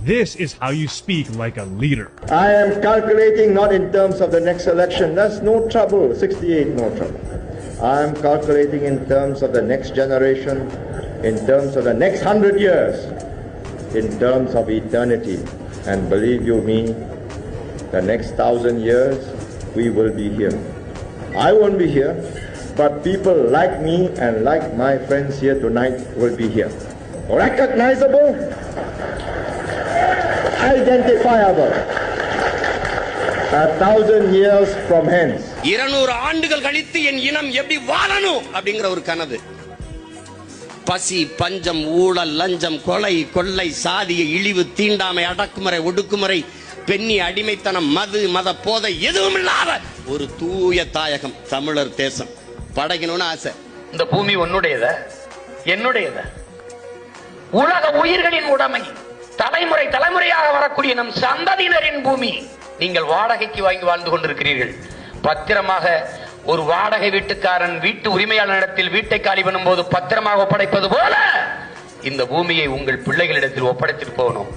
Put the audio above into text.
This is how you speak like a leader. I am calculating not in terms of the next election. That's no trouble. 68, no trouble. I am calculating in terms of the next generation, in terms of the next 100 years, in terms of eternity. And believe you me, the next 1,000 years, we will be here. I won't be here, but people like me and like my friends here tonight will be here. Recognizable, identifiable. 1,000 years from hence. 200 ஆண்டுகள் கழித்து என் இனம் எப்படி வாழணும் அப்படிங்கிற ஒரு கனவு. பசி, பஞ்சம், ஊழல், லஞ்சம், கொலை, கொள்ளை, சாதிய இழிவு, தீண்டாமை, அடக்குமுறை, ஒடுக்குமுறை, பெண்ணி அடிமைத்தனம், மது, மத போதை எதுவும் இல்லாத ஒரு தூய தாயகம் தமிழர் தேசம் படைக்கணும்னு ஆசை. இந்த பூமி உன்னுடையத, என்னுடையத, உலக உயிர்களின் உடைமை, தலைமுறை தலைமுறையாக வரக்கூடிய நம் சந்ததியினரின் பூமி. நீங்கள் வாடகைக்கு வாங்கி வாழ்ந்து கொண்டிருக்கிறீர்கள். பத்திரமாக ஒரு வாடகை வீட்டுக்காரன் வீட்டு உரிமையாளரிடத்தில் வீட்டை காலி பண்ணும் போது பத்திரமாக ஒப்படைப்பது போல இந்த பூமியை உங்கள் பிள்ளைகளிடத்தில் ஒப்படைத்துட்டு போகணும்.